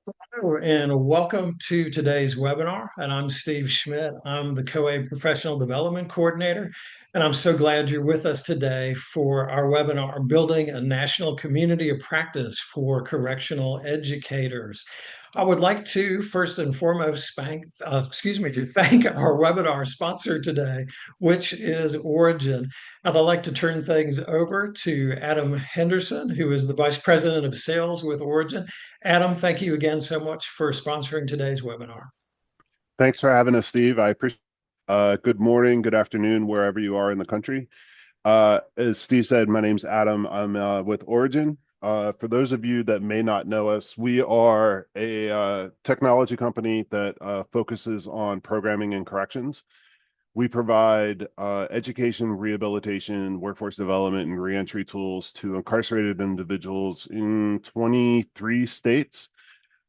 Hello, and welcome to today's webinar. And I'm Steve Schmidt. I'm the COABE Professional Development Coordinator, and I'm so glad you're with us today for our webinar, Building a National Community of Practice for Correctional Educators. I would like to first and foremost to thank our webinar sponsor today, which is Origin. And I'd like to turn things over to Adam Henderson, who is the Vice President of Sales with Origin. Adam, thank you again so much for sponsoring today's webinar. Thanks for having us, Steve. I appreciate good morning, good afternoon, wherever you are in the country. As Steve said, my name's Adam. I'm with Origin. For those of you that may not know us, we are a technology company that focuses on programming and corrections. We provide education, rehabilitation, workforce development, and reentry tools to incarcerated individuals in 23 states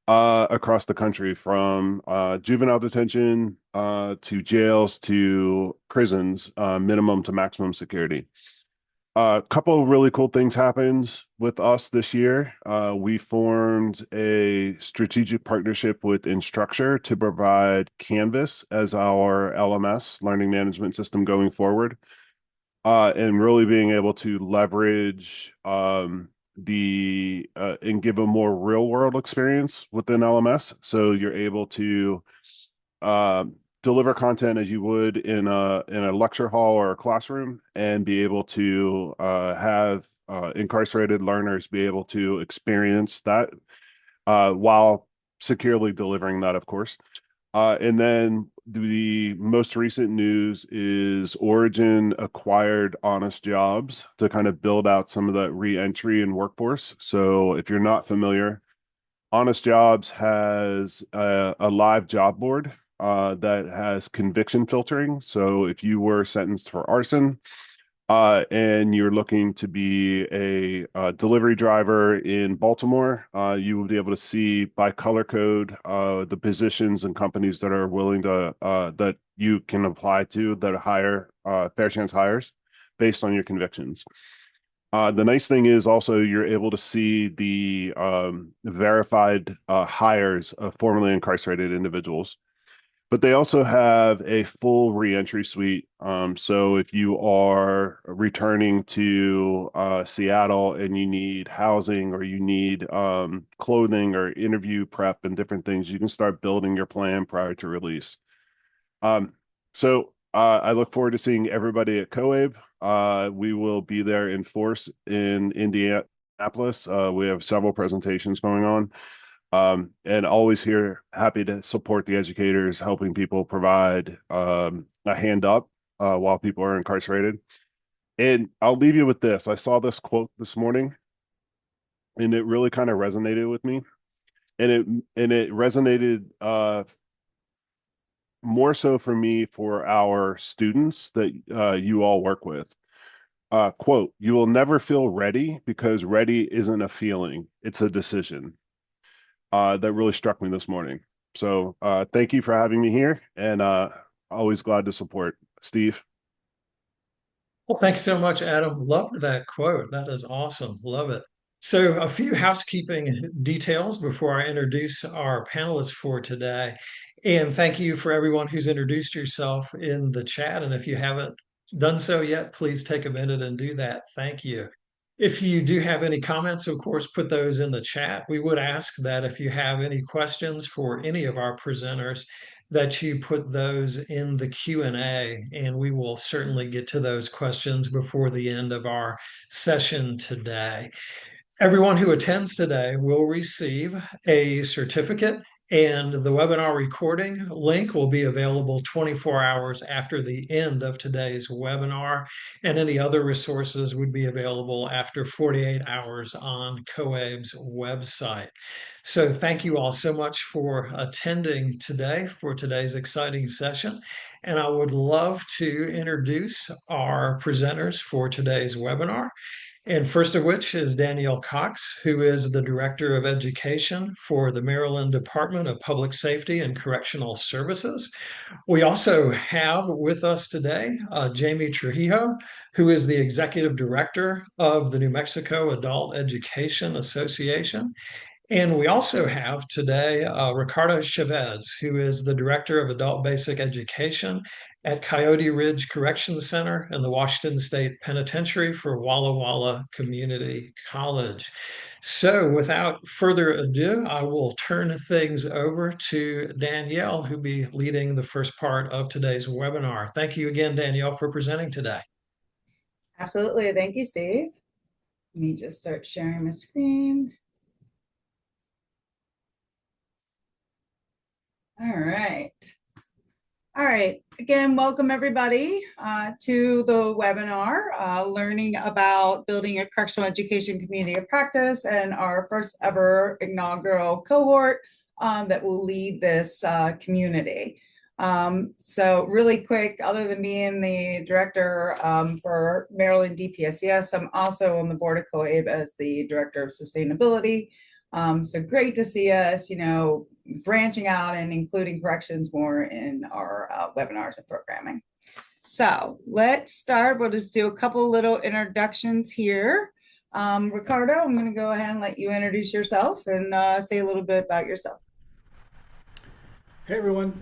across the country, from juvenile detention to jails to prisons, minimum to maximum security. A couple of really cool things happened with us this year. We formed a strategic partnership with Instructure to provide Canvas as our LMS, learning management system, going forward, and really being able to leverage and give a more real world experience within LMS. So you're able to uh, deliver content as you would in a lecture hall or a classroom, and be able to have incarcerated learners be able to experience that while securely delivering that, of course. And then the most recent news is Origin acquired Honest Jobs to kind of build out some of that re-entry and workforce. So if you're not familiar, Honest Jobs has a live job board that has conviction filtering. So if you were sentenced for arson, and you're looking to be a delivery driver in Baltimore, you will be able to see by color code the positions and companies that are willing to that you can apply to, that hire fair chance hires based on your convictions. The nice thing is also you're able to see the verified hires of formerly incarcerated individuals. But they also have a full reentry suite. So if you are returning to Seattle and you need housing, or you need clothing or interview prep and different things, you can start building your plan prior to release. So I look forward to seeing everybody at COABE. We will be there in force in Indianapolis. We have several presentations going on. And always here, happy to support the educators, helping people provide a hand up while people are incarcerated. And I'll leave you with this. I saw this quote this morning, and it really kind of resonated with me. And it resonated more so for me for our students that you all work with. Quote, "You will never feel ready, because ready isn't a feeling, it's a decision." That really struck me this morning. So thank you for having me here, and always glad to support. Steve. Well, thanks so much, Adam. Loved that quote. That is awesome. Love it. So, a few housekeeping details before I introduce our panelists for today. And thank you for everyone who's introduced yourself in the chat. And if you haven't done so yet, please take a minute and do that. Thank you. If you do have any comments, of course, put those in the chat. We would ask that if you have any questions for any of our presenters, that you put those in the Q&A, and we will certainly get to those questions before the end of our session today. Everyone who attends today will receive a certificate, and the webinar recording link will be available 24 hours after the end of today's webinar, and any other resources would be available after 48 hours on COABE's website. So thank you all so much for attending today for today's exciting session. And I would love to introduce our presenters for today's webinar. And first of which is Danielle Cox, who is the Director of Education for the Maryland Department of Public Safety and Correctional Services. We also have with us today Jamie Trujillo, who is the Executive Director of the New Mexico Adult Education Association. And we also have today Ricardo Chavez, who is the Director of Adult Basic Education at Coyote Ridge Correction Center and the Washington State Penitentiary for Walla Walla Community College. So, without further ado, I will turn things over to Danielle, who'll be leading the first part of today's webinar. Thank you again, Danielle, for presenting today. Absolutely. Thank you, Steve. Let me just start sharing my screen. All right. All right. Again, welcome everybody to the webinar, learning about building a correctional education community of practice and our first ever inaugural cohort that will lead this community. So really quick, other than being the director for Maryland DPSES, I'm also on the board of COABE as the director of sustainability. So great to see us, branching out and including corrections more in our webinars and programming. So let's start. We'll just do a couple little introductions here. Ricardo, I'm going to go ahead and let you introduce yourself and say a little bit about yourself. Hey everyone,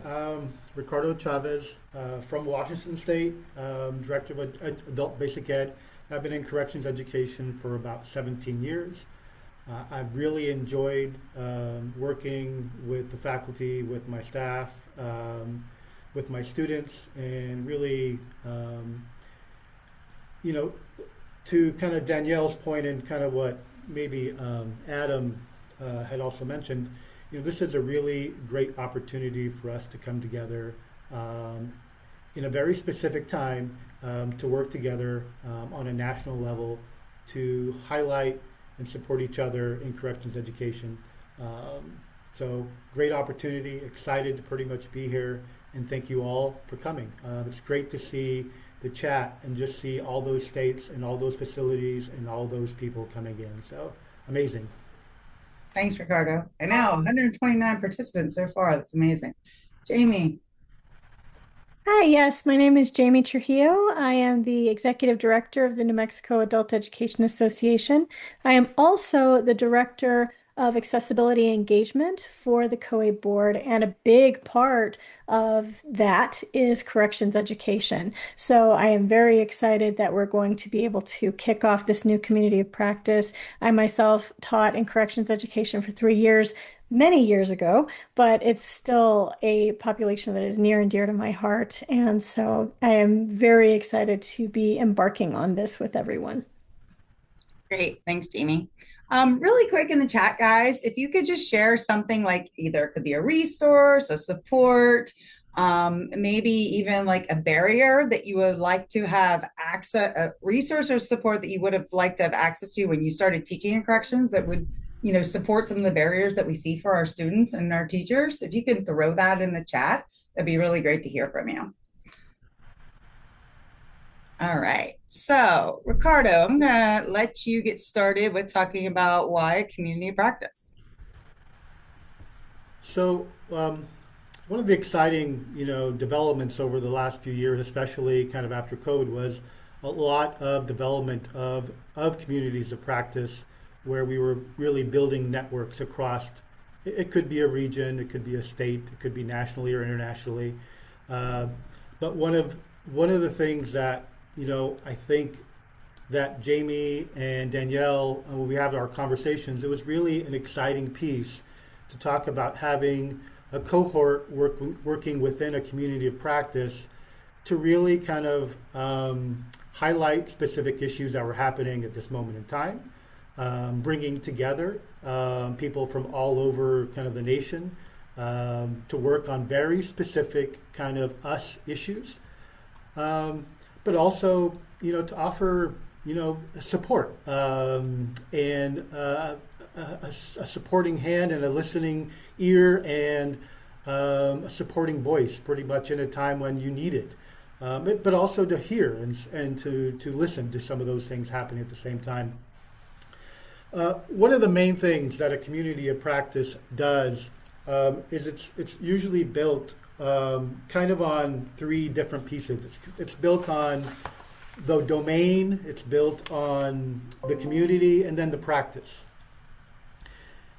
Ricardo Chavez from Washington State, Director of Adult Basic Ed. I've been in corrections education for about 17 years. I've really enjoyed working with the faculty, with my staff, with my students, and really, to kind of Danielle's point and kind of what maybe Adam had also mentioned, this is a really great opportunity for us to come together in a very specific time to work together on a national level to highlight and support each other in corrections education. So great opportunity, excited to pretty much be here, and thank you all for coming. It's great to see the chat and just see all those states and all those facilities and all those people coming in. So amazing. Thanks, Ricardo. And now 129 participants so far. That's amazing. Jamie. Hi, yes, my name is Jamie Trujillo. I am the Executive Director of the New Mexico Adult Education Association. I am also the Director of Accessibility Engagement for the COABE board, and a big part of that is corrections education. So I am very excited that we're going to be able to kick off this new community of practice. I myself taught in corrections education for 3 years, many years ago, but it's still a population that is near and dear to my heart. And so I am very excited to be embarking on this with everyone. Great. Thanks, Jamie. Really quick in the chat, guys, if you could just share something like either it could be a resource, a support, maybe even like a barrier that you would like to have access, a resource or support that you would have liked to have access to when you started teaching in corrections that would support some of the barriers that we see for our students and our teachers. If you can throw that in the chat, that'd be really great to hear from you. All right. So, Ricardo, I'm going to let you get started with talking about why community practice. So, one of the exciting, developments over the last few years, especially kind of after COVID, was a lot of development of communities of practice where we were really building networks across. It could be a region, it could be a state, it could be nationally or internationally. But one of the things that I think that Jamie and Danielle, when we have our conversations, it was really an exciting piece to talk about having a cohort working within a community of practice to really kind of highlight specific issues that were happening at this moment in time. Bringing together people from all over kind of the nation to work on very specific kind of us issues, but also, to offer, support and a supporting hand and a listening ear and a supporting voice pretty much in a time when you need it. But also to hear and to listen to some of those things happening at the same time. One of the main things that a community of practice does is it's usually built kind of on 3 different pieces. It's built on the domain, it's built on the community, and then the practice.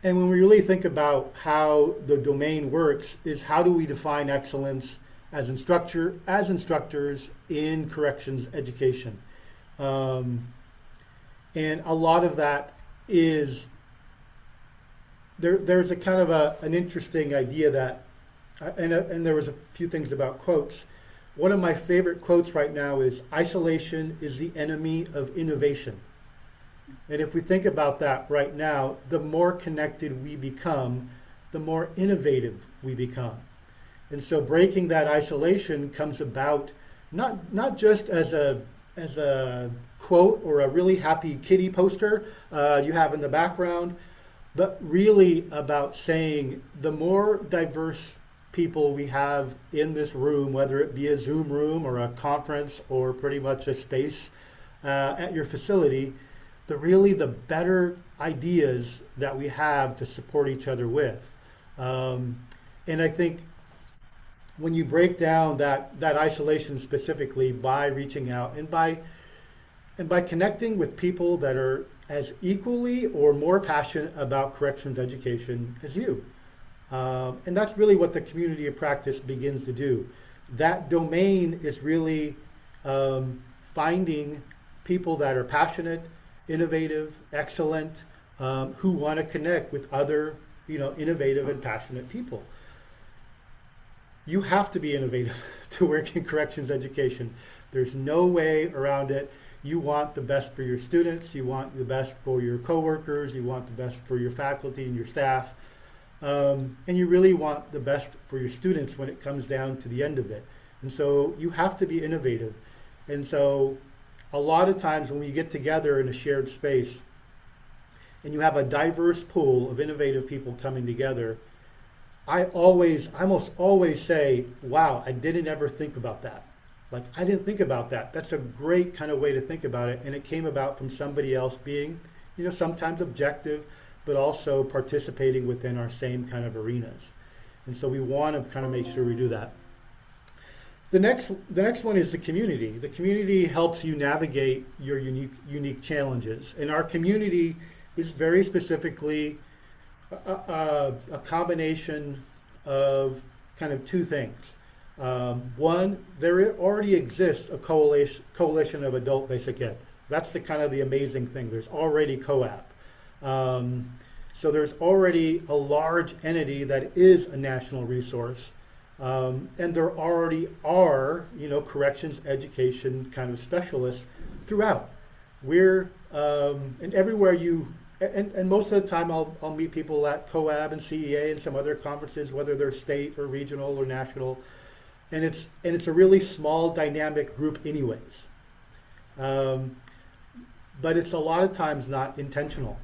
And when we really think about how the domain works, is how do we define excellence as instructors in corrections education? And a lot of that is there's a kind of an interesting idea that, and there was a few things about quotes. One of my favorite quotes right now is, "Isolation is the enemy of innovation." And if we think about that right now, the more connected we become, the more innovative we become. And so breaking that isolation comes about not just as a quote or a really happy kitty poster you have in the background, but really about saying the more diverse people we have in this room, whether it be a Zoom room or a conference or pretty much a space at your facility, the better ideas that we have to support each other with. And I think when you break down that isolation specifically by reaching out and by connecting with people that are as equally or more passionate about corrections education as you. And that's really what the community of practice begins to do. That domain is really finding people that are passionate, innovative, excellent, who want to connect with other, innovative and passionate people. You have to be innovative to work in corrections education. There's no way around it. You want the best for your students, you want the best for your coworkers, you want the best for your faculty and your staff, and you really want the best for your students when it comes down to the end of it. And so you have to be innovative. And so a lot of times when we get together in a shared space and you have a diverse pool of innovative people coming together, I almost always say, wow, I didn't ever think about that. Like, I didn't think about that. That's a great kind of way to think about it. And it came about from somebody else being, sometimes objective, but also participating within our same kind of arenas. And so we want to kind of make sure we do that. The next one is the community. The community helps you navigate your unique challenges. And our community is very specifically a combination of kind of two things. One, there already exists a coalition of adult basic ed. That's the kind of the amazing thing. There's already COABE. So there's already a large entity that is a national resource. And there already are, corrections education kind of specialists throughout. We're, and everywhere and most of the time I'll meet people at COABE and CEA and some other conferences, whether they're state or regional or national. And it's a really small dynamic group anyways. But it's a lot of times not intentional.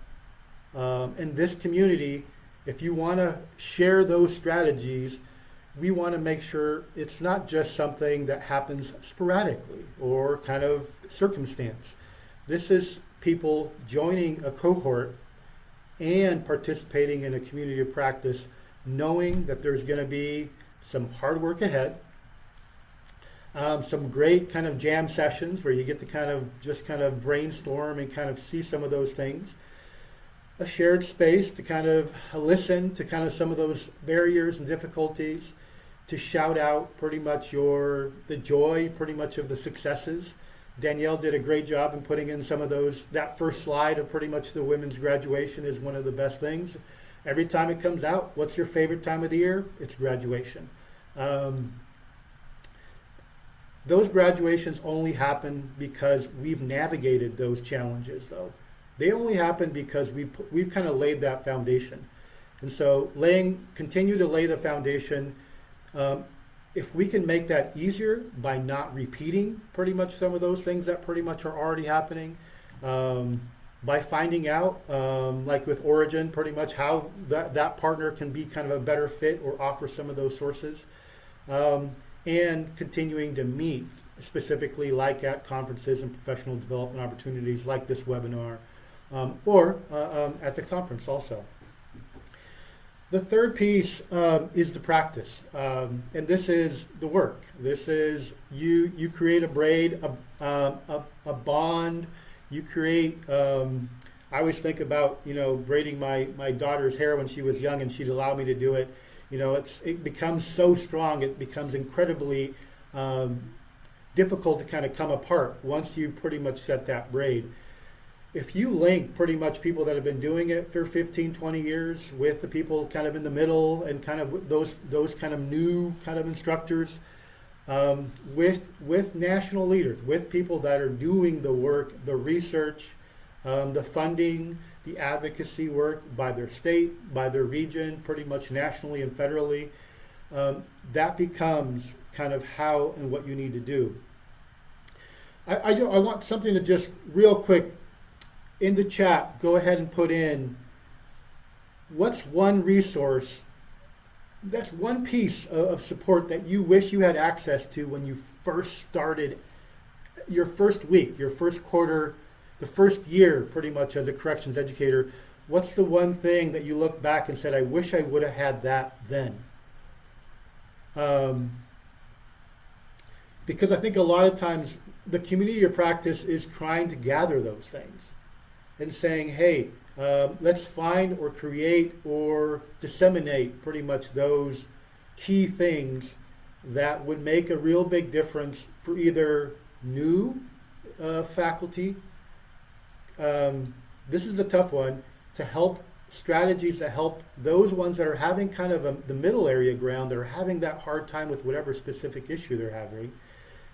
And this community, if you want to share those strategies, we want to make sure it's not just something that happens sporadically or kind of circumstance. This is people joining a cohort and participating in a community of practice, knowing that there's going to be some hard work ahead, some great kind of jam sessions where you get to kind of brainstorm and kind of see some of those things, a shared space to kind of listen to kind of some of those barriers and difficulties, to shout out pretty much the joy pretty much of the successes. Danielle did a great job in putting in some of those. That first slide of pretty much the women's graduation is one of the best things. Every time it comes out, what's your favorite time of the year? It's graduation. Those graduations only happen because we've navigated those challenges, though. They only happen because we've kind of laid that foundation. And so continue to lay the foundation. If we can make that easier by not repeating pretty much some of those things that pretty much are already happening, by finding out, like with Origin, pretty much how that partner can be kind of a better fit or offer some of those sources, and continuing to meet specifically like at conferences and professional development opportunities like this webinar, or at the conference also. The third piece is the practice, and this is the work. This is you create a braid, a bond. You create a I always think about, braiding my daughter's hair when she was young and she'd allow me to do it. It becomes so strong, it becomes incredibly difficult to kind of come apart once you pretty much set that braid. If you link pretty much people that have been doing it for 15, 20 years with the people kind of in the middle and kind of those kind of new kind of instructors, with national leaders, with people that are doing the work, the research, the funding, the advocacy work by their state, by their region, pretty much nationally and federally, that becomes kind of how and what you need to do. I want something to just real quick in the chat, go ahead and put in what's one resource, that's one piece of support that you wish you had access to when you first started your first week, your first quarter, the first year pretty much as a corrections educator. What's the one thing that you look back and said, I wish I would have had that then? Because I think a lot of times the community of practice is trying to gather those things and saying, hey, let's find or create or disseminate pretty much those key things that would make a real big difference for either new faculty. This is a tough one, to help strategies that help those ones that are having kind of the middle area ground, that are having that hard time with whatever specific issue they're having.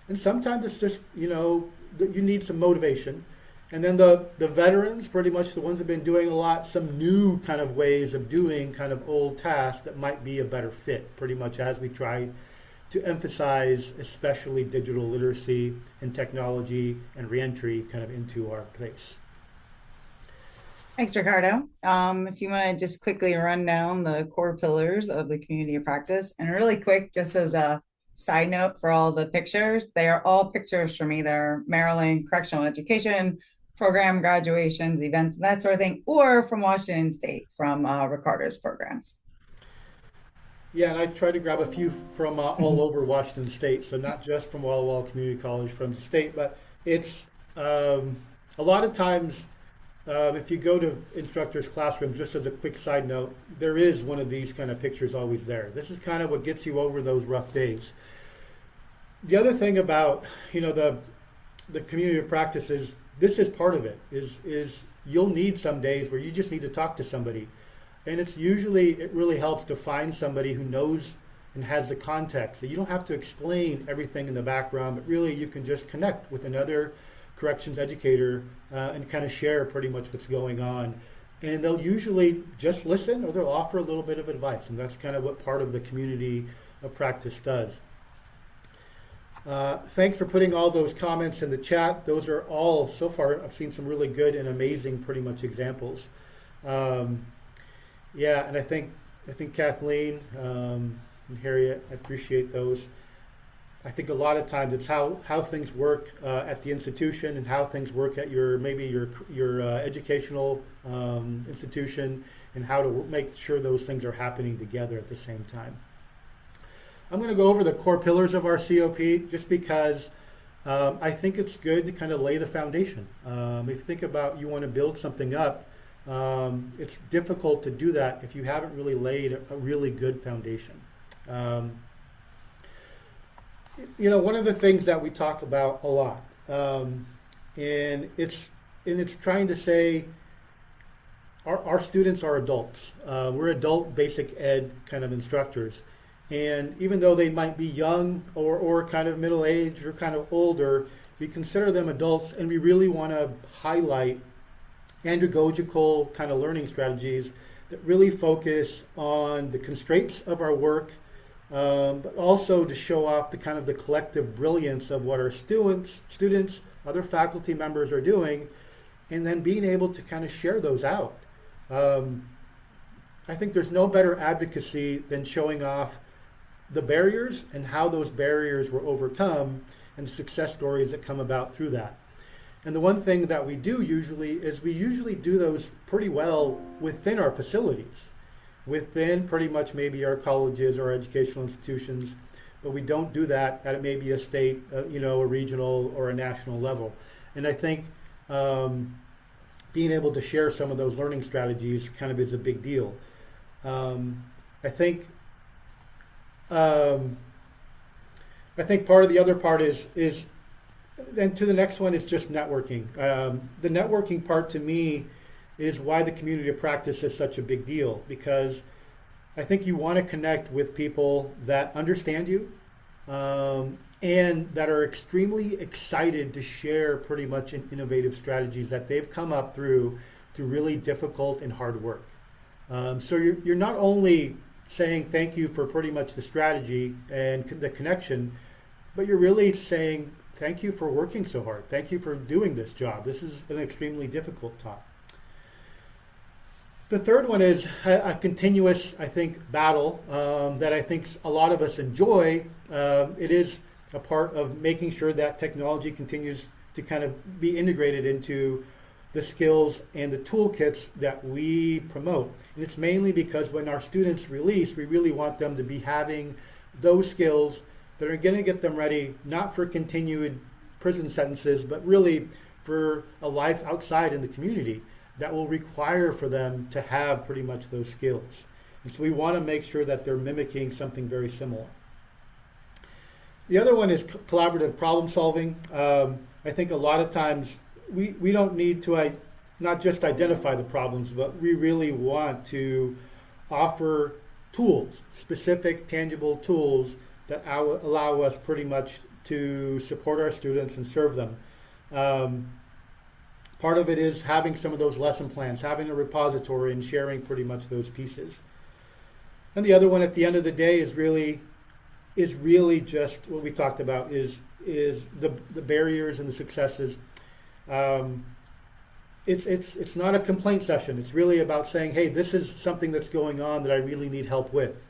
And sometimes it's just, that you need some motivation. And then the veterans, pretty much the ones that have been doing a lot, some new kind of ways of doing kind of old tasks that might be a better fit, pretty much as we try to emphasize especially digital literacy and technology and reentry kind of into our place. Thanks, Ricardo. If you want to just quickly run down the core pillars of the community of practice, and really quick, just as a side note for all the pictures, they are all pictures from either Maryland Correctional Education program graduations, events, and that sort of thing, or from Washington State, from Ricardo's programs. Yeah, and I tried to grab a few from all over Washington State, so not just from Walla Walla Community College, from the state, but it's a lot of times, if you go to instructors' classrooms, just as a quick side note, there is one of these kind of pictures always there. This is kind of what gets you over those rough days. The other thing about, the community of practice is, this is part of it, is you'll need some days where you just need to talk to somebody. And it really helps to find somebody who knows and has the context. So you don't have to explain everything in the background, but really you can just connect with another corrections educator and kind of share pretty much what's going on. And they'll usually just listen, or they'll offer a little bit of advice. And that's kind of what part of the community of practice does. Thanks for putting all those comments in the chat. Those are all, so far, I've seen some really good and amazing pretty much examples. Yeah, and I think Kathleen and Harriet, I appreciate those. I think a lot of times it's how things work at the institution and how things work at your educational institution, and how to make sure those things are happening together at the same time. I'm going to go over the core pillars of our COP just because I think it's good to kind of lay the foundation. If you think about you want to build something up, it's difficult to do that if you haven't really laid a really good foundation. One of the things that we talk about a lot, and it's trying to say our students are adults. We're adult basic ed kind of instructors. And even though they might be young or kind of middle-aged or kind of older, we consider them adults, and we really want to highlight andragogical kind of learning strategies that really focus on the constraints of our work, but also to show off the collective brilliance of what our students, other faculty members are doing, and then being able to kind of share those out. I think there's no better advocacy than showing off the barriers and how those barriers were overcome and the success stories that come about through that. And the one thing that we do usually is we usually do those pretty well within our facilities, within pretty much maybe our colleges or our educational institutions, but we don't do that at maybe a state, a regional or a national level. And I think being able to share some of those learning strategies kind of is a big deal. I think um, I think part of the other part is then to the next one, it's just networking. The networking part to me is why the community of practice is such a big deal, because I think you want to connect with people that understand you, and that are extremely excited to share pretty much innovative strategies that they've come up through really difficult and hard work. So you're not only saying thank you for pretty much the strategy and the connection, but you're really saying thank you for working so hard. Thank you for doing this job. This is an extremely difficult job. The third one is a continuous, I think, battle that I think a lot of us enjoy. It is a part of making sure that technology continues to kind of be integrated into the skills and the toolkits that we promote. And it's mainly because when our students release, we really want them to be having those skills that are going to get them ready, not for continued prison sentences, but really for a life outside in the community that will require for them to have pretty much those skills. And so we want to make sure that they're mimicking something very similar. The other one is collaborative problem solving. I think a lot of times we don't need to not just identify the problems, but we really want to offer tools, specific, tangible tools that allow us pretty much to support our students and serve them. Part of it is having some of those lesson plans, having a repository and sharing pretty much those pieces. And the other one at the end of the day is really just what we talked about is the barriers and the successes. It's not a complaint session. It's really about saying, hey, this is something that's going on that I really need help with.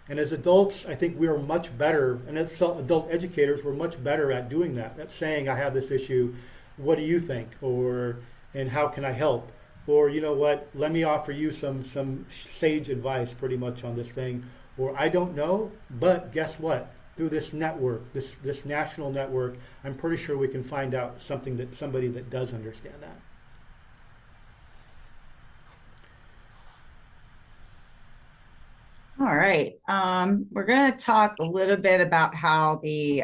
And as adults, I think we are much better, and as adult educators, we're much better at doing that. At saying, I have this issue, what do you think? And how can I help? Or, you know what, let me offer you some sage advice pretty much on this thing. Or I don't know, but guess what? Through this network, this national network, I'm pretty sure we can find out somebody that does understand that. All right. We're going to talk a little bit about how the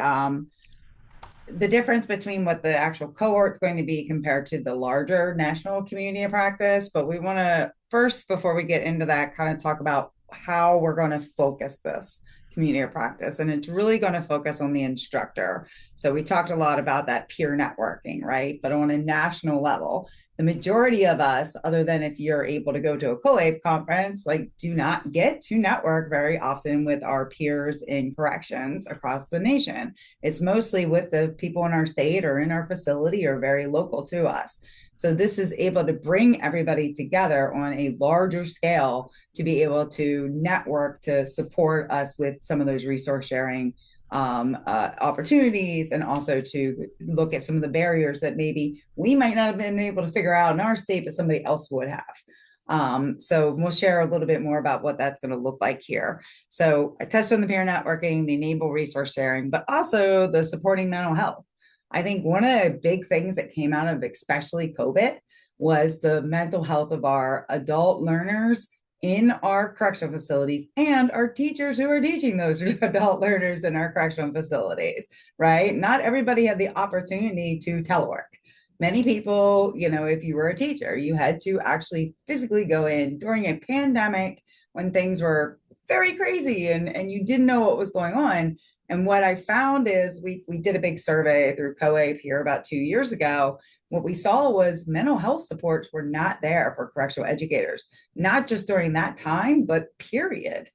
difference between what the actual cohort is going to be compared to the larger national community of practice. But we want to first, before we get into that, kind of talk about how we're going to focus this community of practice. And it's really going to focus on the instructor. So we talked a lot about that peer networking, right? But on a national level, the majority of us, other than if you're able to go to a COABE conference, like do not get to network very often with our peers in corrections across the nation. It's mostly with the people in our state or in our facility or very local to us. So this is able to bring everybody together on a larger scale to be able to network to support us with some of those resource sharing opportunities, and also to look at some of the barriers that maybe we might not have been able to figure out in our state, but somebody else would have. So we'll share a little bit more about what that's going to look like here. So I touched on the peer networking, the enable resource sharing, but also the supporting mental health. I think one of the big things that came out of especially COVID was the mental health of our adult learners in our correctional facilities and our teachers who are teaching those adult learners in our correctional facilities, right? Not everybody had the opportunity to telework. Many people, if you were a teacher, you had to actually physically go in during a pandemic when things were very crazy and you didn't know what was going on. And what I found is we did a big survey through COABE here about 2 years ago. What we saw was mental health supports were not there for correctional educators, not just during that time, but period,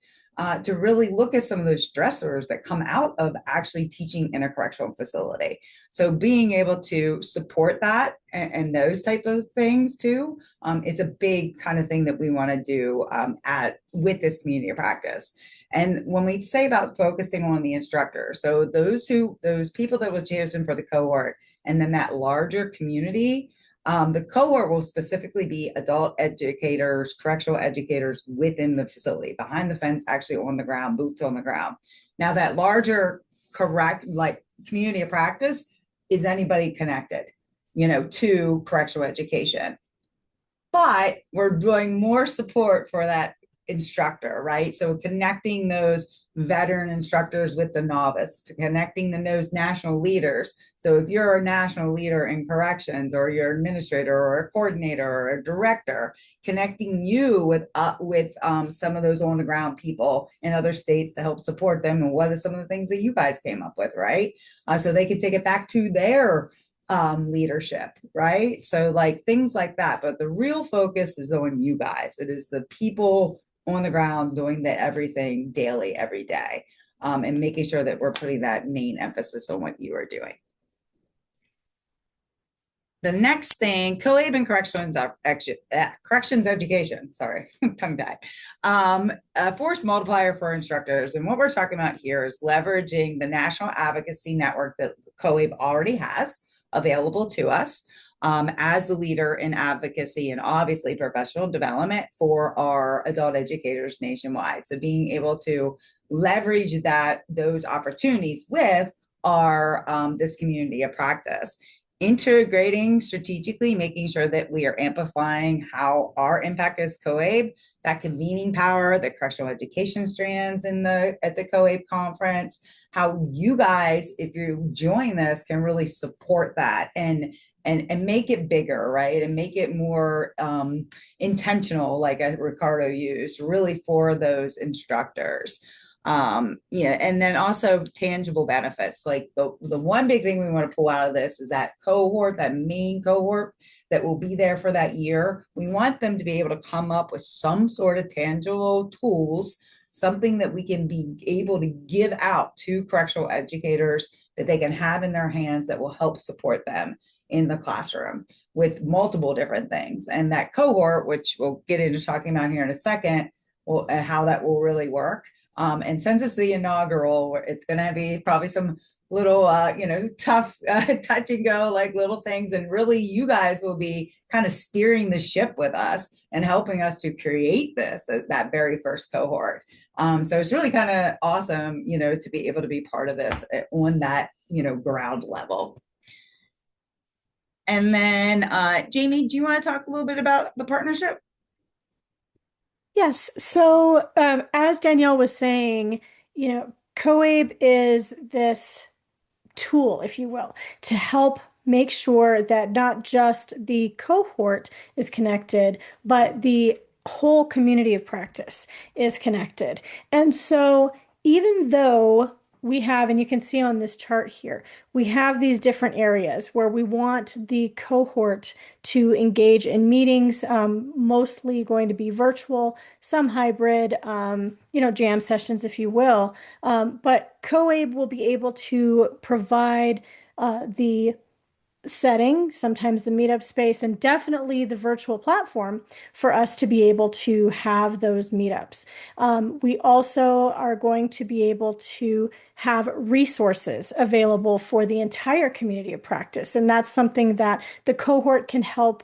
to really look at some of those stressors that come out of actually teaching in a correctional facility. So being able to support that and those type of things too is a big kind of thing that we want to do with this community of practice. And when we say about focusing on the instructor, so those people that were chosen for the cohort, and then that larger community, the cohort will specifically be adult educators, correctional educators within the facility, behind the fence, actually on the ground, boots on the ground. Now that larger community of practice is anybody connected, to correctional education. but we're doing more support for that instructor, right? So connecting those veteran instructors with the novice, to connecting those national leaders. So if you're a national leader in corrections, or you're an administrator or a coordinator or a director, connecting you with some of those on the ground people in other states to help support them. And what are some of the things that you guys came up with, right? So they could take it back to their leadership, right? So like things like that. But the real focus is on you guys. It is the people on the ground doing the everything daily, every day, and making sure that we're putting that main emphasis on what you are doing. The next thing, COABE and corrections education, sorry, tongue tied, a force multiplier for instructors. And what we're talking about here is leveraging the national advocacy network that COABE already has available to us, as the leader in advocacy and obviously professional development for our adult educators nationwide. So being able to leverage those opportunities with our this community of practice, integrating strategically, making sure that we are amplifying how our impact as COABE, that convening power, the correctional education strands at the COABE conference, how you guys, if you join this, can really support that and make it bigger, right? And make it more intentional, like Ricardo used, really for those instructors. Yeah, and then also tangible benefits. Like the one big thing we want to pull out of this is that cohort, that main cohort that will be there for that year. We want them to be able to come up with some sort of tangible tools, something that we can be able to give out to correctional educators that they can have in their hands that will help support them in the classroom with multiple different things. And that cohort, which we'll get into talking about here in a second, how that will really work. And since it's the inaugural, it's going to be probably some little, tough touch and go, like little things. And really, you guys will be kind of steering the ship with us and helping us to create that very first cohort. So it's really kind of awesome, to be able to be part of this on that, ground level. And then, Jamie, do you want to talk a little bit about the partnership? Yes. So, as Danielle was saying, COABE is this tool, if you will, to help make sure that not just the cohort is connected, but the whole community of practice is connected. And so, even though we have, and you can see on this chart here, we have these different areas where we want the cohort to engage in meetings, mostly going to be virtual, some hybrid, jam sessions, if you will. But COABE will be able to provide the setting, sometimes the meetup space, and definitely the virtual platform for us to be able to have those meetups. We also are going to be able to have resources available for the entire community of practice. And that's something that the cohort can help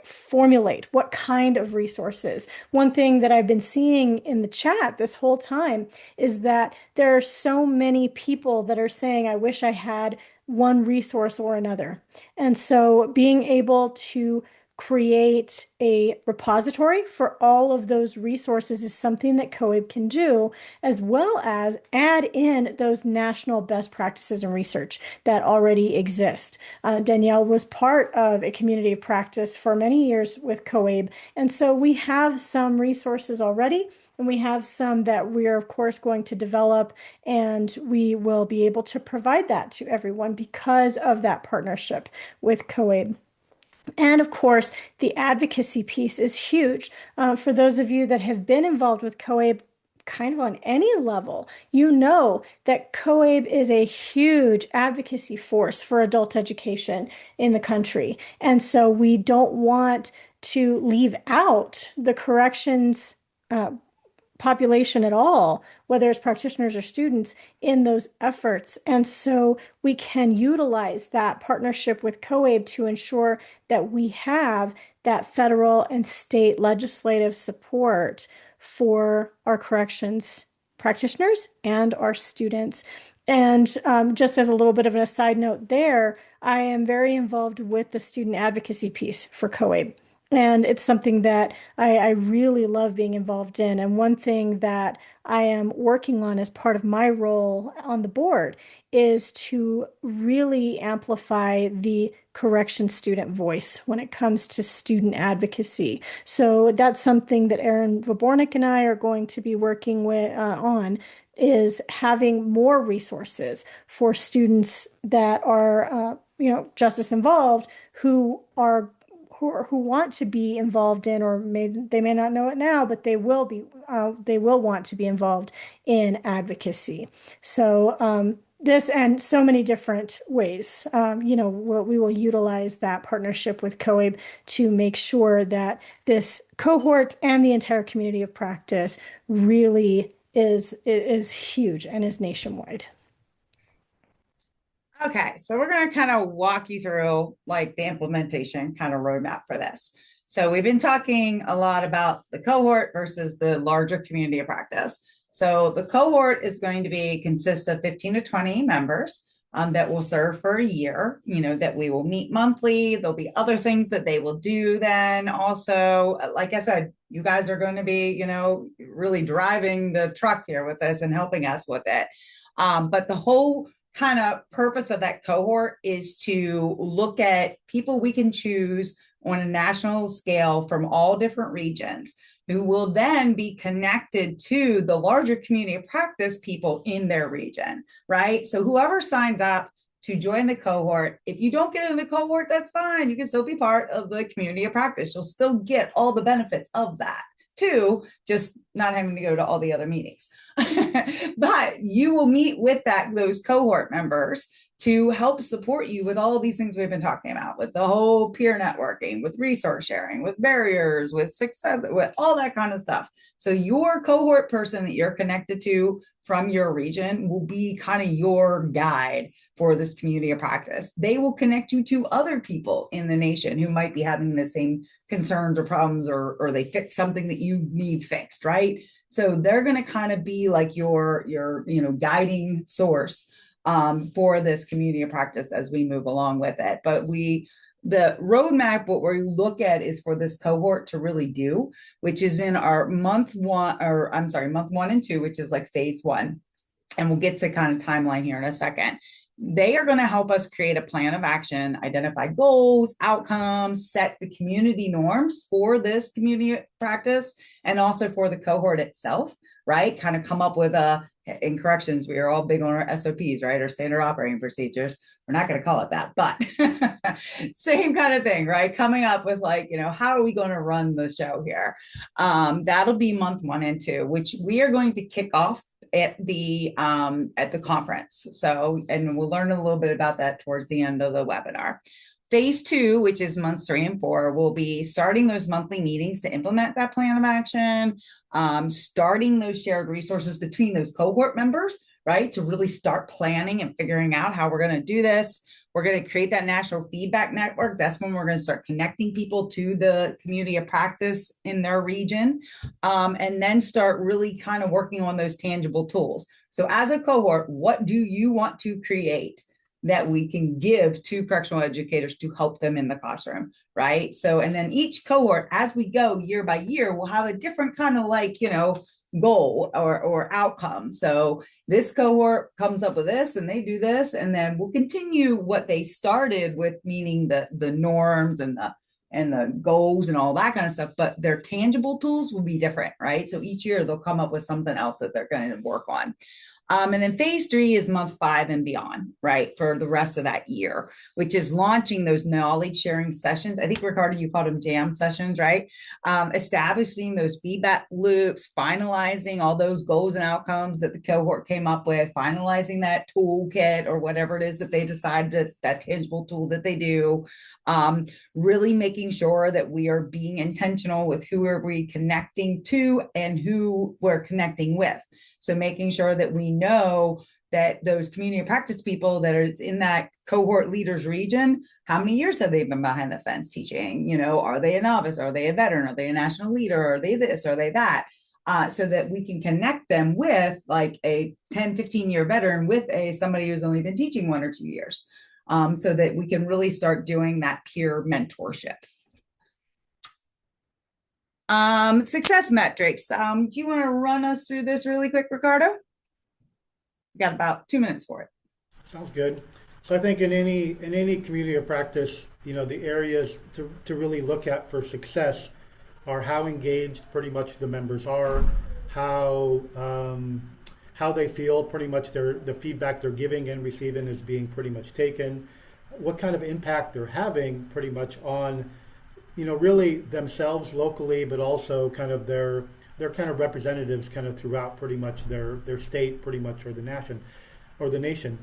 formulate. What kind of resources? One thing that I've been seeing in the chat this whole time is that there are so many people that are saying, I wish I had one resource or another. And so being able to create a repository for all of those resources is something that COABE can do, as well as add in those national best practices and research that already exist. Danielle was part of a community of practice for many years with COABE, and so we have some resources already, and we have some that we're, of course, going to develop, and we will be able to provide that to everyone because of that partnership with COABE. And of course, the advocacy piece is huge. For those of you that have been involved with COABE kind of on any level, you know that COABE is a huge advocacy force for adult education in the country. And so we don't want to leave out the corrections population at all, whether it's practitioners or students, in those efforts. And so we can utilize that partnership with COABE to ensure that we have that federal and state legislative support for our corrections practitioners and our students. And just as a little bit of an aside note there, I am very involved with the student advocacy piece for COABE. And it's something that I really love being involved in. And one thing that I am working on as part of my role on the board is to really amplify the correction student voice when it comes to student advocacy. So that's something that Erin Vabornik and I are going to be working on, is having more resources for students that are, justice involved, who want to be involved in, or they may not know it now, but they will want to be involved in advocacy. So this and so many different ways, we will utilize that partnership with COABE to make sure that this cohort and the entire community of practice really is huge and is nationwide. Okay, so we're going to kind of walk you through like the implementation kind of roadmap for this. So we've been talking a lot about the cohort versus the larger community of practice. So the cohort is going to consist of 15 to 20 members that will serve for a year, that we will meet monthly. There'll be other things that they will do then also. Like I said, you guys are going to be, really driving the truck here with us and helping us with it. But the whole kind of purpose of that cohort is to look at people we can choose on a national scale from all different regions who will then be connected to the larger community of practice people in their region, right? So whoever signs up to join the cohort, if you don't get in the cohort, that's fine. You can still be part of the community of practice. You'll still get all the benefits of that too, just not having to go to all the other meetings. But you will meet with those cohort members to help support you with all of these things we've been talking about, with the whole peer networking, with resource sharing, with barriers, with success, with all that kind of stuff. So your cohort person that you're connected to from your region will be kind of your guide for this community of practice. They will connect you to other people in the nation who might be having the same concerns or problems, or they fix something that you need fixed, right? So they're going to kind of be like your guiding source for this community of practice as we move along with it. But the roadmap, what we look at is for this cohort to really do, which is in our month 1 and 2, which is like phase 1. And we'll get to kind of timeline here in a second. They are going to help us create a plan of action, identify goals, outcomes, set the community norms for this community practice, and also for the cohort itself, right? Kind of come up with in corrections, we are all big on our SOPs, right? Our standard operating procedures. We're not going to call it that, but same kind of thing, right? Coming up with how are we going to run the show here? That'll be month 1 and 2, which we are going to kick off at the conference. So, and we'll learn a little bit about that towards the end of the webinar. Phase 2, which is months 3 and 4, will be starting those monthly meetings to implement that plan of action, starting those shared resources between those cohort members, right? To really start planning and figuring out how we're going to do this. We're going to create that national feedback network. That's when we're going to start connecting people to the community of practice in their region, and then start really kind of working on those tangible tools. So as a cohort, what do you want to create that we can give to correctional educators to help them in the classroom, right? So, and then each cohort, as we go year by year, will have a different kind of goal or outcome. So this cohort comes up with this and they do this, and then we'll continue what they started with, meaning the norms and the goals and all that kind of stuff, but their tangible tools will be different, right? So each year they'll come up with something else that they're going to work on. And then phase 3 is month 5 and beyond, right? For the rest of that year, which is launching those knowledge sharing sessions. I think, Ricardo, you called them jam sessions, right? Establishing those feedback loops, finalizing all those goals and outcomes that the cohort came up with, finalizing that toolkit or whatever it is that they decided, that tangible tool that they do. Really making sure that we are being intentional with who are we connecting to and who we're connecting with. So making sure that we know that those community of practice people that are in that cohort leaders region, how many years have they been behind the fence teaching? Are they a novice? Are they a veteran? Are they a national leader? Are they this? Are they that? So that we can connect them with like a 10, 15-year veteran with somebody who's only been teaching 1 or 2 years, so that we can really start doing that peer mentorship. Success metrics. Do you want to run us through this really quick, Ricardo? We got about 2 minutes for it. Sounds good. So I think in any community of practice, the areas to really look at for success are how engaged pretty much the members are, how they feel pretty much the feedback they're giving and receiving is being pretty much taken, what kind of impact they're having pretty much on, really themselves locally, but also kind of their kind of representatives kind of throughout pretty much their state pretty much or the nation.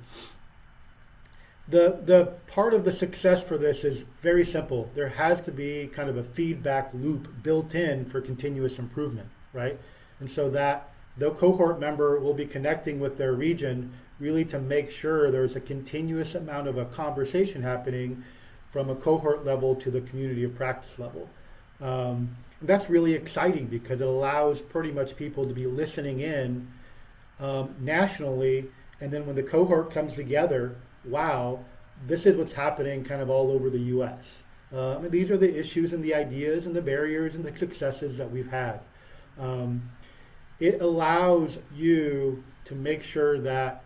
The part of the success for this is very simple. There has to be kind of a feedback loop built in for continuous improvement, right? And so that the cohort member will be connecting with their region really to make sure there's a continuous amount of a conversation happening from a cohort level to the community of practice level. That's really exciting because it allows pretty much people to be listening in nationally, and then when the cohort comes together, wow, this is what's happening kind of all over the U.S. And these are the issues and the ideas and the barriers and the successes that we've had. It allows you to make sure that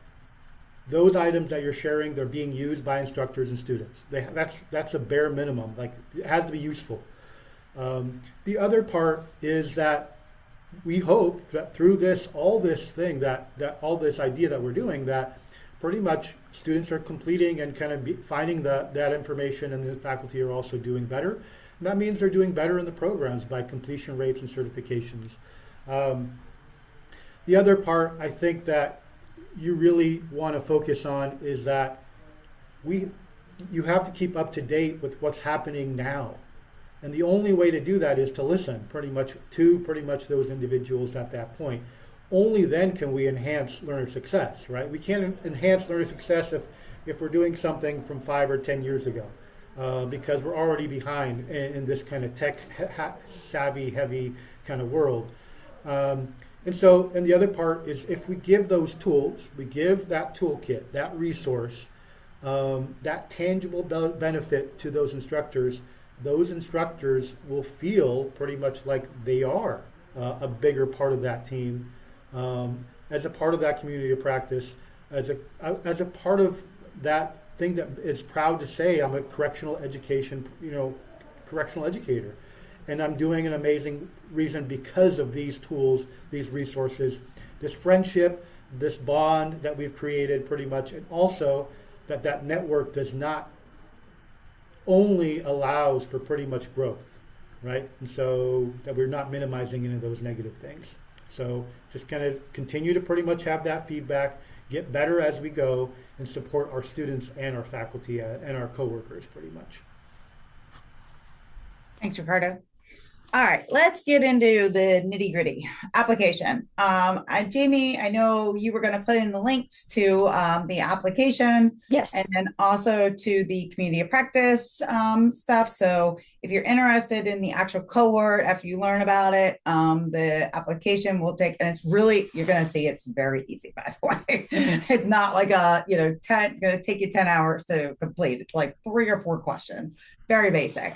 those items that you're sharing, they're being used by instructors and students. That's a bare minimum. Like, it has to be useful. The other part is that we hope that through all this idea that we're doing, that pretty much students are completing and kind of finding that information, and the faculty are also doing better. And that means they're doing better in the programs by completion rates and certifications. The other part I think that you really want to focus on is that you have to keep up to date with what's happening now. And the only way to do that is to listen pretty much those individuals at that point. Only then can we enhance learner success, right? We can't enhance learner success if we're doing something from 5 or 10 years ago, because we're already behind in this kind of tech savvy, heavy kind of world. And the other part is, if we give those tools, we give that toolkit, that resource, that tangible benefit to those instructors will feel pretty much like they are a bigger part of that team, as a part of that community of practice, as a part of that thing that is proud to say, I'm a correctional educator, and I'm doing an amazing reason because of these tools, these resources, this friendship, this bond that we've created pretty much, and also that network does not only allows for pretty much growth, right? And so that we're not minimizing any of those negative things. So just kind of continue to pretty much have that feedback, get better as we go, and support our students and our faculty and our coworkers pretty much. Thanks, Ricardo. All right, let's get into the nitty gritty application. Jamie, I know you were going to put in the links to the application. Yes. And then also to the community of practice stuff. So if you're interested in the actual cohort, after you learn about it, the application will take, and it's really, you're going to see it's very easy, by the way. It's not like going to take you 10 hours to complete. It's like 3 or 4 questions, very basic.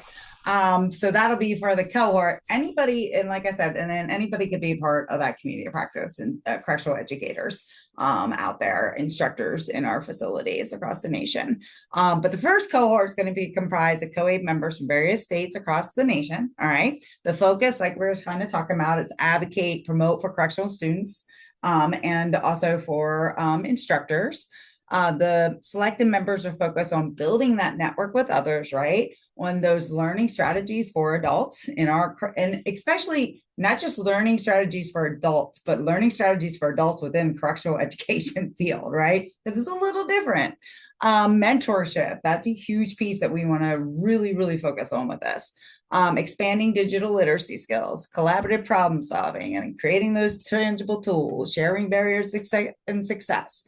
So that'll be for the cohort. Anybody, and like I said, and then anybody could be a part of that community of practice, and correctional educators out there, instructors in our facilities across the nation. But the first cohort is going to be comprised of COABE members from various states across the nation. All right. The focus, like we were kind of talking about, is advocate, promote for correctional students, and also for instructors. The selected members are focused on building that network with others, right? On those learning strategies for adults and especially not just learning strategies for adults, but learning strategies for adults within correctional education field, right? This is a little different. Mentorship, that's a huge piece that we want to really, really focus on with this. Expanding digital literacy skills, collaborative problem solving, and creating those tangible tools, sharing barriers and success.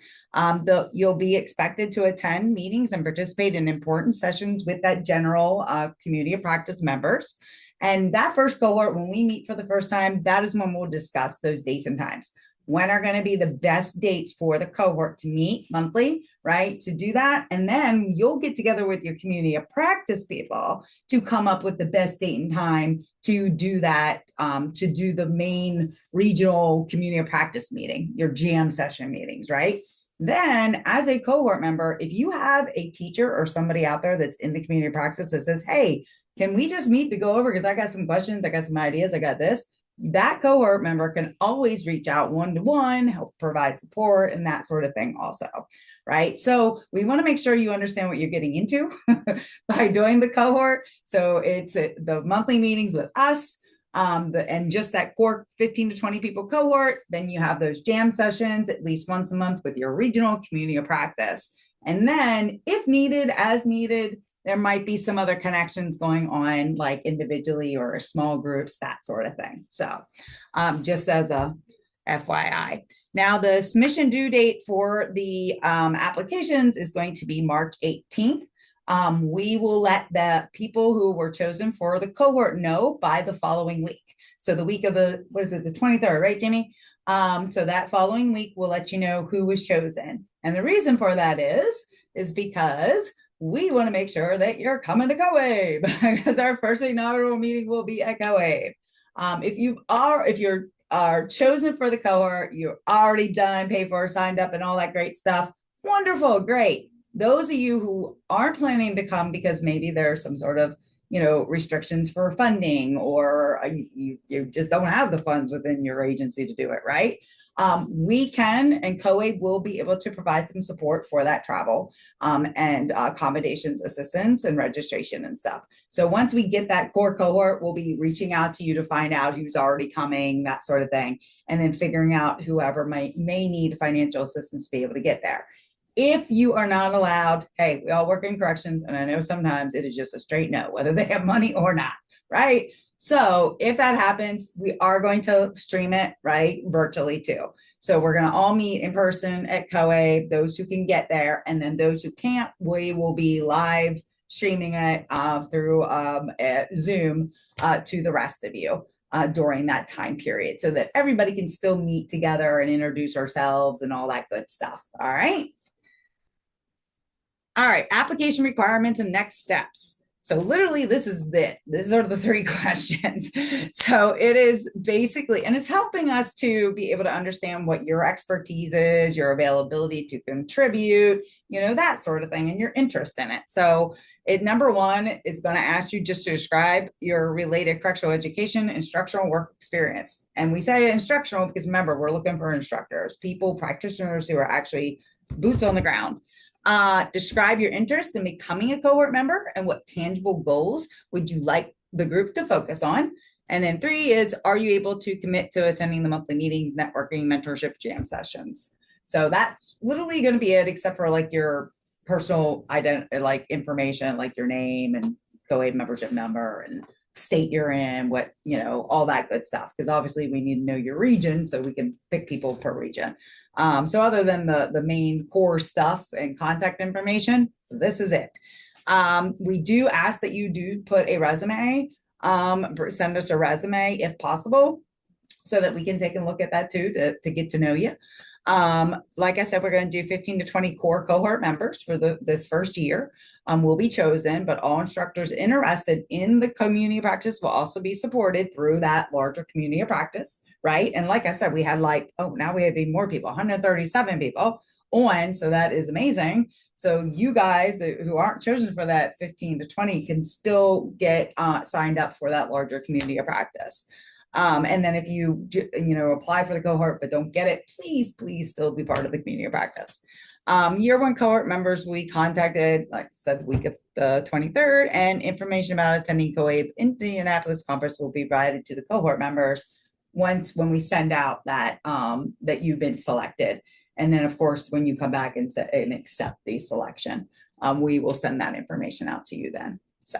You'll be expected to attend meetings and participate in important sessions with that general community of practice members. And that first cohort, when we meet for the first time, that is when we'll discuss those dates and times. when are going to be the best dates for the cohort to meet monthly, right? To do that. And then you'll get together with your community of practice people to come up with the best date and time to do that, to do the main regional community of practice meeting, your jam session meetings, right? Then, as a cohort member, if you have a teacher or somebody out there that's in the community of practice that says, hey, can we just meet to go over? Because I got some questions, I got some ideas, I got this. That cohort member can always reach out one-to-one, help provide support and that sort of thing also, right? So we want to make sure you understand what you're getting into by doing the cohort. So it's the monthly meetings with us, and just that core 15 to 20 people cohort. Then you have those jam sessions at least once a month with your regional community of practice. And then if needed, as needed, there might be some other connections going on, like individually or small groups, that sort of thing. So just as a FYI. Now, the submission due date for the applications is going to be March 18th. We will let the people who were chosen for the cohort know by the following week. So the week of the 23rd, right, Jimmy? So that following week, we'll let you know who was chosen. And the reason for that is because we want to make sure that you're coming to COABE because our first inaugural meeting will be at COABE. If you're chosen for the cohort, you're already done, paid for, signed up, and all that great stuff. Wonderful, great. Those of you who aren't planning to come because maybe there's some sort of restrictions for funding, or you just don't have the funds within your agency to do it, right? We can, and COABE will be able to provide some support for that travel and accommodations assistance and registration and stuff. So once we get that core cohort, we'll be reaching out to you to find out who's already coming, that sort of thing, and then figuring out whoever may need financial assistance to be able to get there. If you are not allowed, hey, we all work in corrections, and I know sometimes it is just a straight no, whether they have money or not, right? So if that happens, we are going to stream it, right, virtually too. So we're going to all meet in person at COABE, those who can get there, and then those who can't, we will be live streaming it through Zoom to the rest of you during that time period so that everybody can still meet together and introduce ourselves and all that good stuff, all right? All right, application requirements and next steps. So literally this is it. These are the 3 questions. So it is basically, and it's helping us to be able to understand what your expertise is, your availability to contribute, that sort of thing, and your interest in it. So number 1 is going to ask you just to describe your related correctional education instructional work experience. And we say instructional because remember, we're looking for instructors, people, practitioners who are actually boots on the ground. Describe your interest in becoming a cohort member and what tangible goals would you like the group to focus on. And then 3 is, are you able to commit to attending the monthly meetings, networking, mentorship, jam sessions? So that's literally going to be it, except for like your personal information, like your name and COABE membership number and state you're in, what, all that good stuff. Because obviously we need to know your region so we can pick people per region. So other than the main core stuff and contact information, this is it. We do ask that you do put a resume, send us a resume if possible, so that we can take a look at that too, to get to know you. Like I said, we're going to do 15 to 20 core cohort members for this first year. Will be chosen, but all instructors interested in the community of practice will also be supported through that larger community of practice, right? And like I said, we had now we have even more people, 137 people on, so that is amazing. So you guys who aren't chosen for that 15 to 20 can still get signed up for that larger community of practice. And then if you apply for the cohort but don't get it, please still be part of the community of practice. Year 1 cohort members will be contacted, like I said, the week of the 23rd, and information about attending COABE Indianapolis conference will be provided to the cohort members when we send out that that you've been selected. And then of course, when you come back and accept the selection, we will send that information out to you then. So.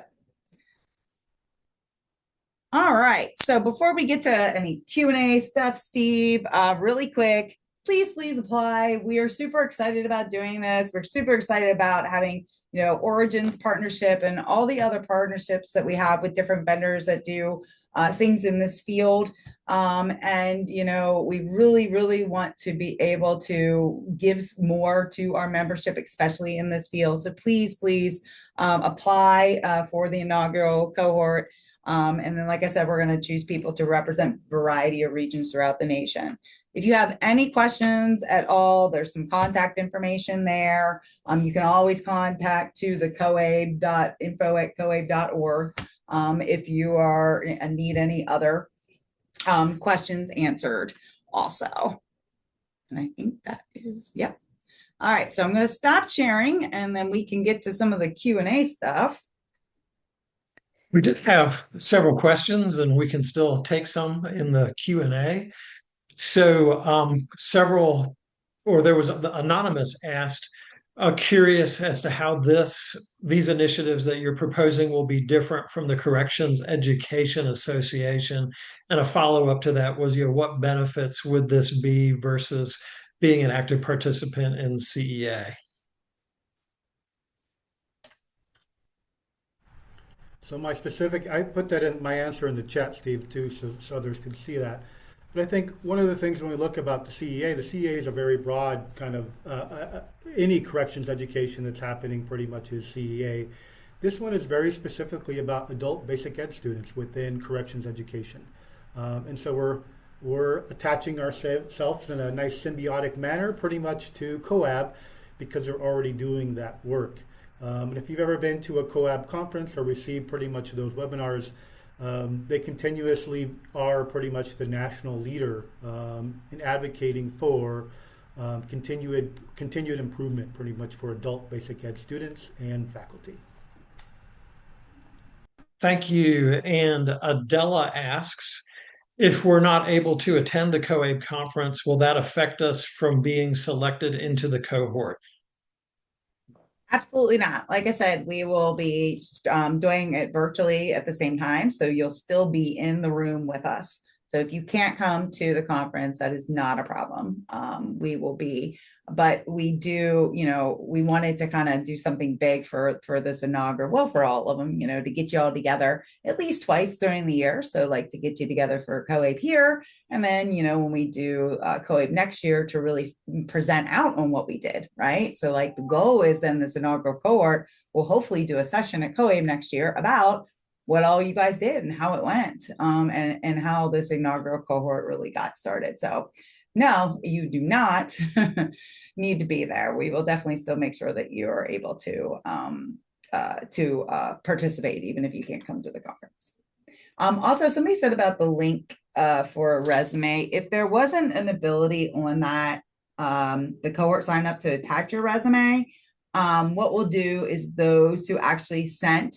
All right, so before we get to any Q&A stuff, Steve, really quick, please apply. We are super excited about doing this. We're super excited about having, Origins partnership and all the other partnerships that we have with different vendors that do things in this field. And, we really, really want to be able to give more to our membership, especially in this field. So please, please apply for the inaugural cohort. And then, like I said, we're going to choose people to represent a variety of regions throughout the nation. If you have any questions at all, there's some contact information there. You can always contact to the coabe.info@coabe.org if you are need any other questions answered also. And I think that is, yep. All right, so I'm going to stop sharing and then we can get to some of the Q&A stuff. We did have several questions, and we can still take some in the Q&A. So several, or there was the anonymous asked, curious as to how these initiatives that you're proposing will be different from the Corrections Education Association. And a follow-up to that was, what benefits would this be versus being an active participant in CEA? So I put that in my answer in the chat, Steve, too, so others can see that. But I think one of the things when we look about the CEA is a very broad kind of, any corrections education that's happening pretty much is CEA. This one is very specifically about adult basic ed students within corrections education. And so we're attaching ourselves in a nice symbiotic manner pretty much to COABE because they're already doing that work. And if you've ever been to a COABE conference or received pretty much those webinars, they continuously are pretty much the national leader in advocating for continued improvement pretty much for adult basic ed students and faculty. Thank you. And Adela asks, if we're not able to attend the COABE conference, will that affect us from being selected into the cohort? Absolutely not. Like I said, we will be doing it virtually at the same time. So you'll still be in the room with us. So if you can't come to the conference, that is not a problem. We will be, but we do, we wanted to kind of do something big for this inaugural, well, for all of them, to get you all together at least twice during the year. So like to get you together for COABE here. And then, when we do COABE next year to really present out on what we did, right? So like the goal is then this inaugural cohort will hopefully do a session at COABE next year about what all you guys did and how it went, and how this inaugural cohort really got started. So no, you do not need to be there. We will definitely still make sure that you are able to participate, even if you can't come to the conference. Also, somebody said about the link for a resume. If there wasn't an ability on that, the cohort sign up to attach your resume, what we'll do is those who actually sent,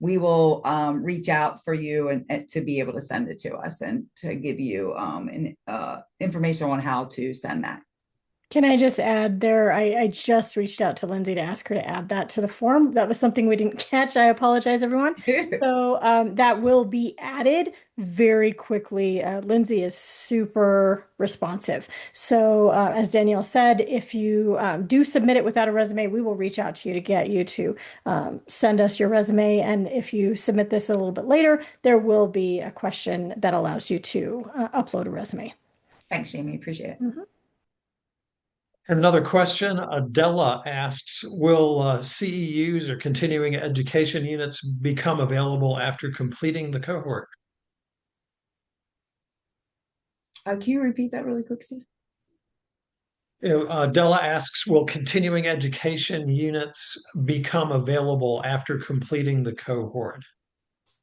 we will reach out for you and to be able to send it to us and to give you information on how to send that. Can I just add there, I just reached out to Lindsay to ask her to add that to the form. That was something we didn't catch. I apologize, everyone. So that will be added very quickly. Lindsay is super responsive. So as Danielle said, if you do submit it without a resume, we will reach out to you to get you to send us your resume. And if you submit this a little bit later, there will be a question that allows you to upload a resume. Thanks, Jamie. Appreciate it. Mm-hmm. Another question, Adela asks, will CEUs or continuing education units become available after completing the cohort? Can you repeat that really quick, Steve? Adela asks, will continuing education units become available after completing the cohort?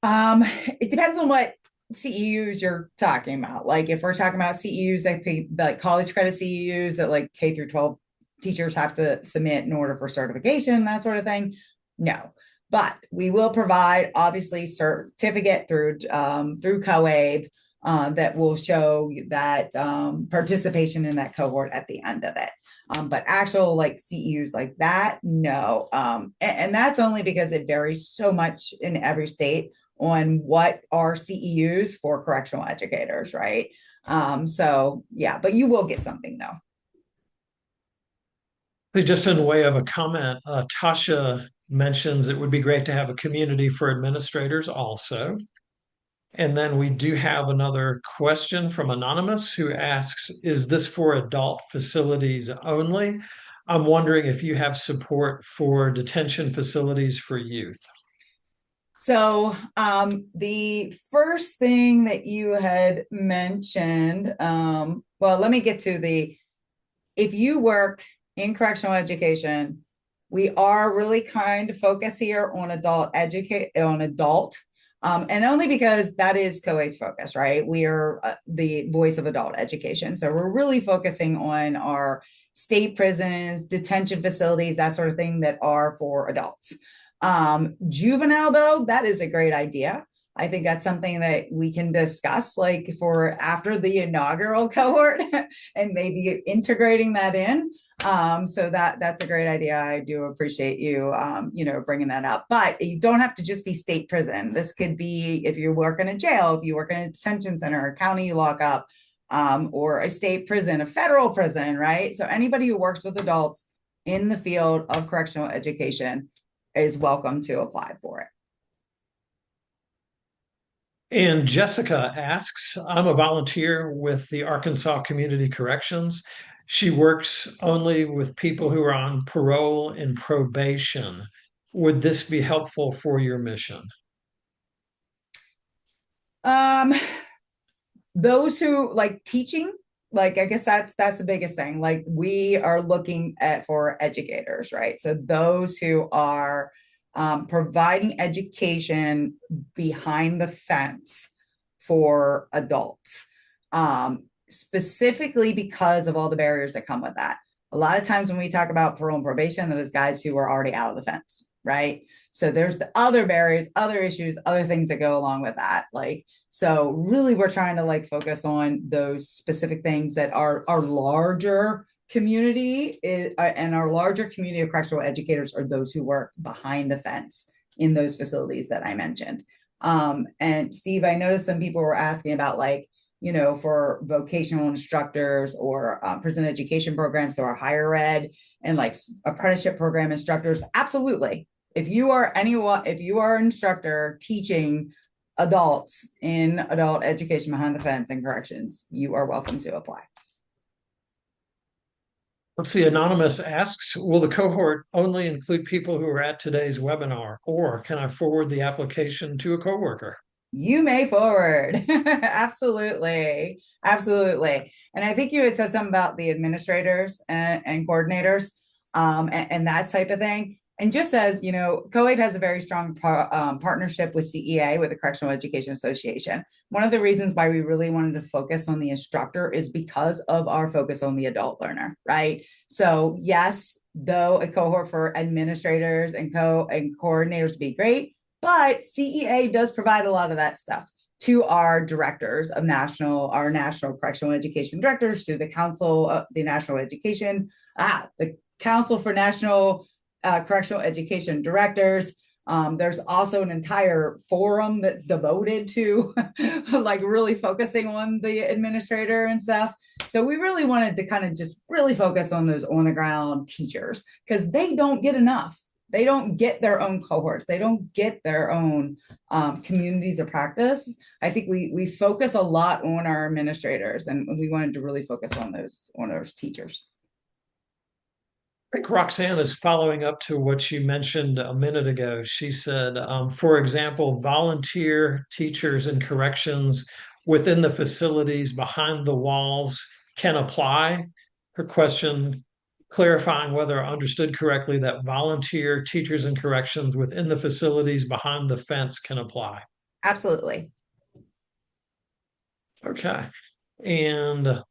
It depends on what CEUs you're talking about. Like if we're talking about CEUs that pay, like college credit CEUs that like K through 12 teachers have to submit in order for certification, that sort of thing. No, but we will provide obviously certificate through COABE that will show that participation in that cohort at the end of it. But actual like CEUs like that, no. And that's only because it varies so much in every state on what are CEUs for correctional educators, right? So yeah, but you will get something though. Just in way of a comment, Tasha mentions it would be great to have a community for administrators also. And then we do have another question from Anonymous who asks, is this for adult facilities only? I'm wondering if you have support for detention facilities for youth. So the first thing that you had mentioned, well, let me get to if you work in correctional education, we are really kind of focus here on adult. And only because that is COABE's focus, right? We are the voice of adult education. So we're really focusing on our state prisons, detention facilities, that sort of thing that are for adults. Juvenile, though, that is a great idea. I think that's something that we can discuss like for after the inaugural cohort and maybe integrating that in. So that's a great idea. I do appreciate you, bringing that up. But you don't have to just be state prison. This could be if you work in a jail, if you work in a detention center, a county lockup, or a state prison, a federal prison, right? So anybody who works with adults in the field of correctional education is welcome to apply for it. And Jessica asks, I'm a volunteer with the Arkansas Community Corrections. She works only with people who are on parole and probation. Would this be helpful for your mission? Those who like teaching, like I guess that's the biggest thing. Like we are looking at for educators, right? So those who are providing education behind the fence for adults, specifically because of all the barriers that come with that. A lot of times when we talk about parole and probation, those guys who are already out of the fence, right? So there's the other barriers, other issues, other things that go along with that. Like, so really we're trying to like focus on those specific things that are our larger community and our larger community of correctional educators are those who work behind the fence in those facilities that I mentioned. And Steve, I noticed some people were asking about like, for vocational instructors or prison education programs, so our higher ed and like apprenticeship program instructors. Absolutely. If you are an instructor teaching adults in adult education behind the fence and corrections, you are welcome to apply. Let's see, Anonymous asks, will the cohort only include people who are at today's webinar, or can I forward the application to a coworker? You may forward. Absolutely. Absolutely. And I think you had said something about the administrators and coordinators and that type of thing. And just as, COABE has a very strong partnership with CEA, with the Correctional Education Association. One of the reasons why we really wanted to focus on the instructor is because of our focus on the adult learner, right? So yes, though a cohort for administrators and coordinators would be great, but CEA does provide a lot of that stuff to our directors of our national correctional education directors, through the Council of the National Education, the Council for National Correctional Education Directors. There's also an entire forum that's devoted to like really focusing on the administrator and stuff. So we really wanted to kind of just really focus on those on the ground teachers because they don't get enough. They don't get their own cohorts. They don't get their own communities of practice. I think we focus a lot on our administrators, and we wanted to really focus on those teachers. I think Roxanne is following up to what you mentioned a minute ago. She said, for example, volunteer teachers in corrections within the facilities behind the walls can apply. Her question clarifying whether I understood correctly that volunteer teachers in corrections within the facilities behind the fence can apply. Absolutely. Okay. And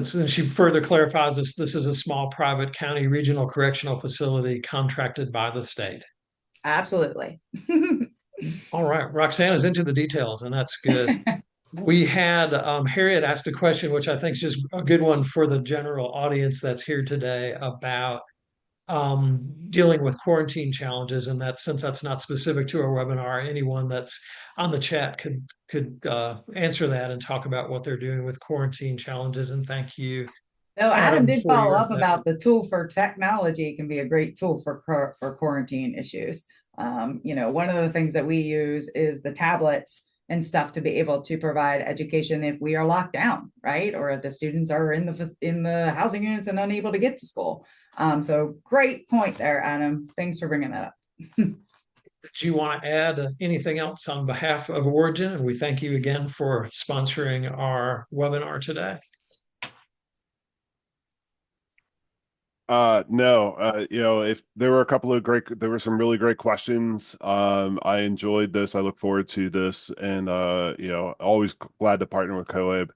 she further clarifies this is a small private county regional correctional facility contracted by the state. Absolutely. All right. Roxanne is into the details, and that's good. We had Harriet asked a question, which I think is just a good one for the general audience that's here today about dealing with quarantine challenges, and that since that's not specific to our webinar, anyone that's on the chat could answer that and talk about what they're doing with quarantine challenges. And thank you, No, Adam did for follow your up about the tool for technology can be a great tool for quarantine issues. One of the things that we use is the tablets and stuff to be able to provide education if we are locked down, right? Or if the students are in the housing units and unable to get to school. So great point there, Adam. Thanks for bringing that up. Do you want to add anything else on behalf of Origin? And we thank you again for sponsoring our webinar today. No, if there were there were some really great questions. I enjoyed this. I look forward to this, and always glad to partner with COABE.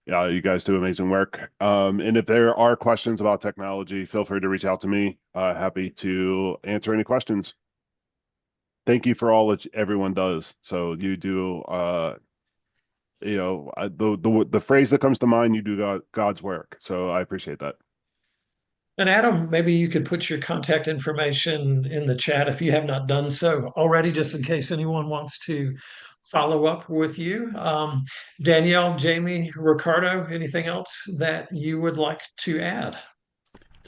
Yeah, you guys do amazing work. And if there are questions about technology, feel free to reach out to me. Happy to answer any questions. Thank you for all that everyone does. So you do, the phrase that comes to mind, you do God's work. So I appreciate that. And Adam, maybe you could put your contact information in the chat if you have not done so already, just in case anyone wants to follow up with you. Danielle, Jamie, Ricardo, anything else that you would like to add?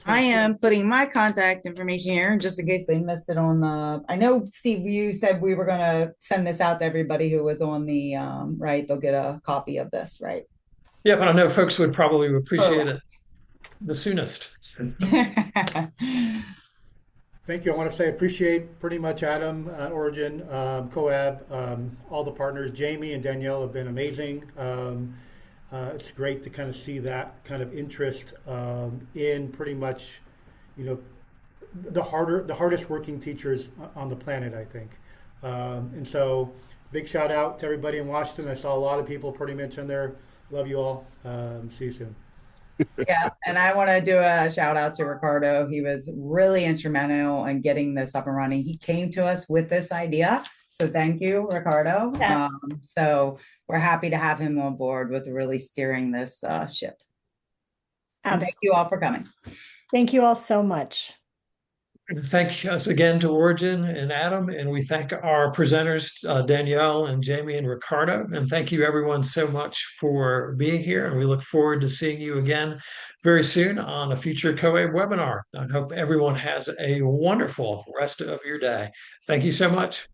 I am putting my contact information here just in case they missed it on the. I know, Steve, you said we were going to send this out to everybody who was on the, right? They'll get a copy of this, right? Yeah, but I know folks would probably appreciate it the soonest. Thank you. I want to say appreciate pretty much Adam, Origin, COABE, all the partners. Jamie and Danielle have been amazing. It's great to kind of see that kind of interest in pretty much, the hardest working teachers on the planet, I think. And so, big shout out to everybody in Washington. I saw a lot of people pretty much in there. Love you all. See you soon. Yeah, and I want to do a shout out to Ricardo. He was really instrumental in getting this up and running. He came to us with this idea. So thank you, Ricardo. Yes. So we're happy to have him on board with really steering this ship. And thank you all for coming. Thank you all so much. Thank us again to Origin and Adam, and we thank our presenters, Danielle and Jamie and Ricardo. And thank you everyone so much for being here. And we look forward to seeing you again very soon on a future COABE webinar. I hope everyone has a wonderful rest of your day. Thank you so much.